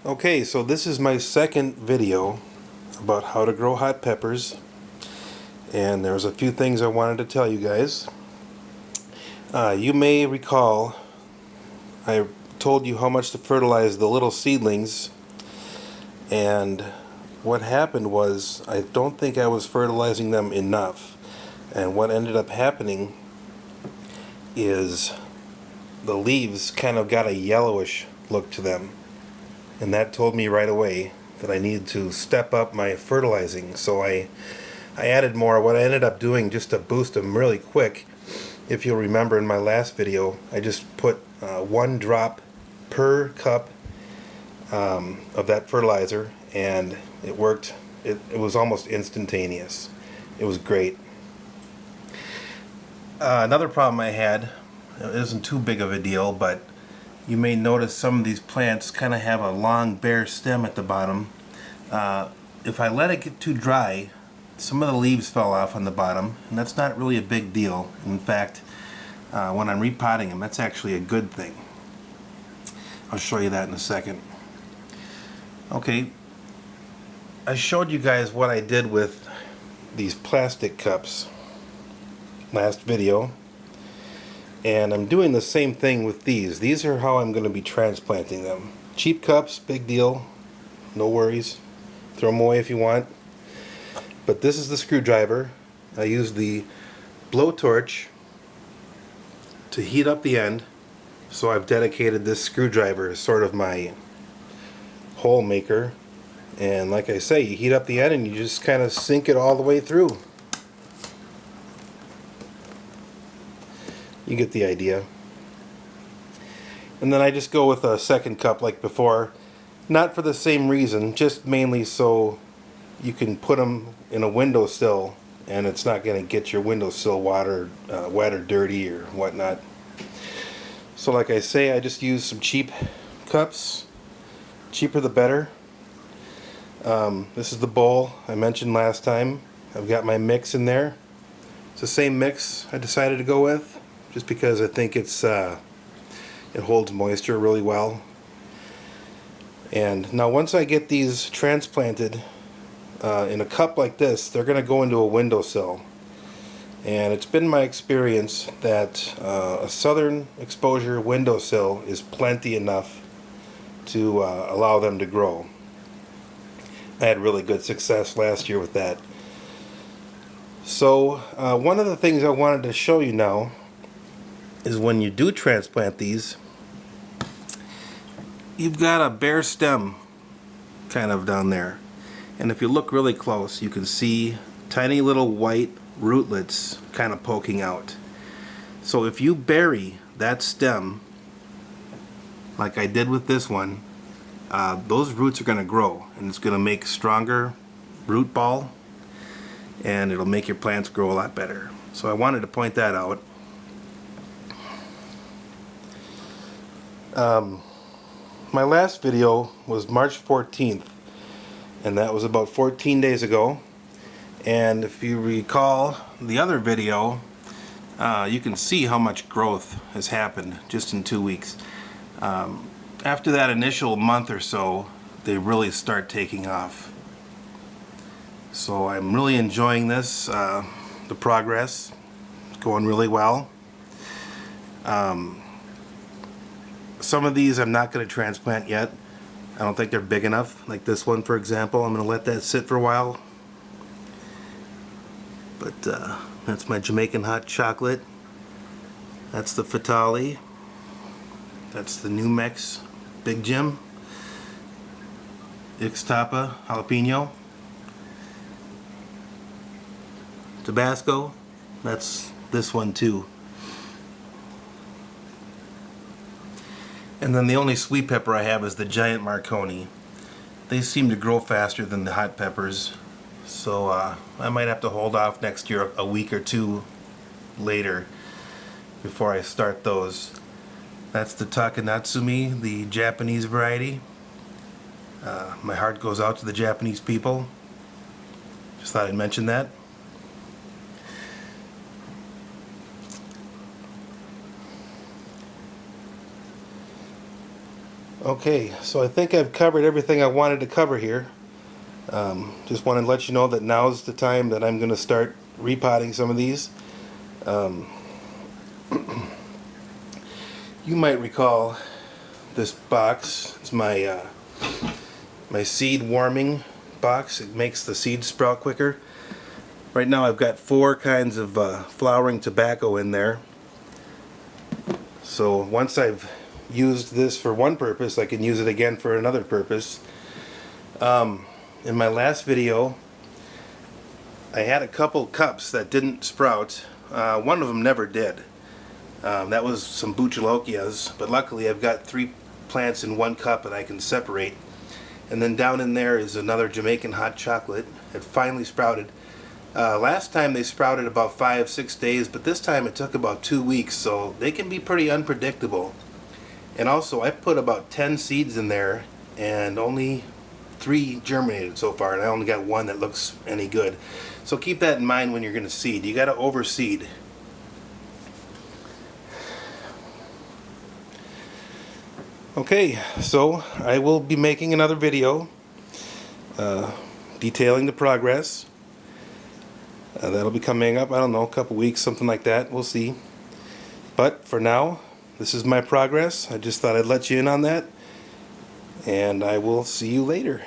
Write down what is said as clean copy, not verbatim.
Okay, so this is my second video about how to grow hot peppers, and there's a few things I wanted to tell you guys. You may recall I told you how much to fertilize the little seedlings, and what happened was I don't think I was fertilizing them enough, and what ended up happening is the leaves kind of got a yellowish look to them. And that told me right away that I needed to step up my fertilizing. So I added more. What I ended up doing, just to boost them really quick, if you'll remember in my last video, I just put 1 drop per cup of that fertilizer, and it worked. It was almost instantaneous. It was great. Another problem I had, it isn't too big of a deal, but you may notice some of these plants kind of have a long bare stem at the bottom. If I let it get too dry, some of the leaves fell off on the bottom, and that's not really a big deal. In fact, when I'm repotting them, that's actually a good thing. I'll show you that in a second. Okay, I showed you guys what I did with these plastic cups last video. And I'm doing the same thing with these. These are how I'm going to be transplanting them. Cheap cups, big deal. No worries. Throw them away if you want. But this is the screwdriver. I use the blowtorch to heat up the end. So I've dedicated this screwdriver as sort of my hole maker. And like I say, you heat up the end and you just kind of sink it all the way through. You get the idea. And then I just go with a second cup like before, not for the same reason, just mainly so you can put them in a windowsill and it's not going to get your windowsill water wet or dirty or whatnot. So like I say, I just use some cheap cups. Cheaper the better. This is the bowl I mentioned last time. I've got my mix in there. It's the same mix I decided to go with, just because I think it holds moisture really well. And now once I get these transplanted in a cup like this, they're going to go into a windowsill. And it's been my experience that a southern exposure windowsill is plenty enough to allow them to grow. I had really good success last year with that. So one of the things I wanted to show you now is when you do transplant these, you've got a bare stem kind of down there, and if you look really close you can see tiny little white rootlets kind of poking out. So if you bury that stem like I did with this one, those roots are going to grow, and it's going to make stronger root ball, and it'll make your plants grow a lot better. So I wanted to point that out. My last video was March 14th, and that was about 14 days ago. And if you recall the other video, you can see how much growth has happened just in 2 weeks. After that initial month or so, they really start taking off. So I'm really enjoying this, the progress. It's going really well. Some of these I'm not going to transplant yet. I don't think they're big enough. Like this one, for example, I'm going to let that sit for a while. But that's my Jamaican hot chocolate. That's the Fatali. That's the New Mex Big Jim. Ixtapa jalapeno. Tabasco. That's this one too. And then the only sweet pepper I have is the giant Marconi. They seem to grow faster than the hot peppers, so I might have to hold off next year a week or two later before I start those. That's the Takanatsumi, the Japanese variety. My heart goes out to the Japanese people. Just thought I'd mention that. Okay, so I think I've covered everything I wanted to cover here. Just wanted to let you know that now's the time that I'm going to start repotting some of these. You might recall this box. It's my my seed warming box. It makes the seeds sprout quicker. Right now I've got 4 kinds of flowering tobacco in there. So once I've used this for one purpose, I can use it again for another purpose. In my last video, I had a couple cups that didn't sprout. One of them never did. That was some Bucholokias, but luckily I've got 3 plants in one cup that I can separate. And then down in there is another Jamaican hot chocolate. It finally sprouted. Last time they sprouted about 5-6 days, but this time it took about 2 weeks, so they can be pretty unpredictable. And also I put about 10 seeds in there and only 3 germinated so far, and I only got 1 that looks any good. So keep that in mind when you're going to seed. You got to overseed. Okay, so I will be making another video detailing the progress. That'll be coming up, I don't know, a couple weeks, something like that. We'll see. But for now, this is my progress. I just thought I'd let you in on that. And I will see you later.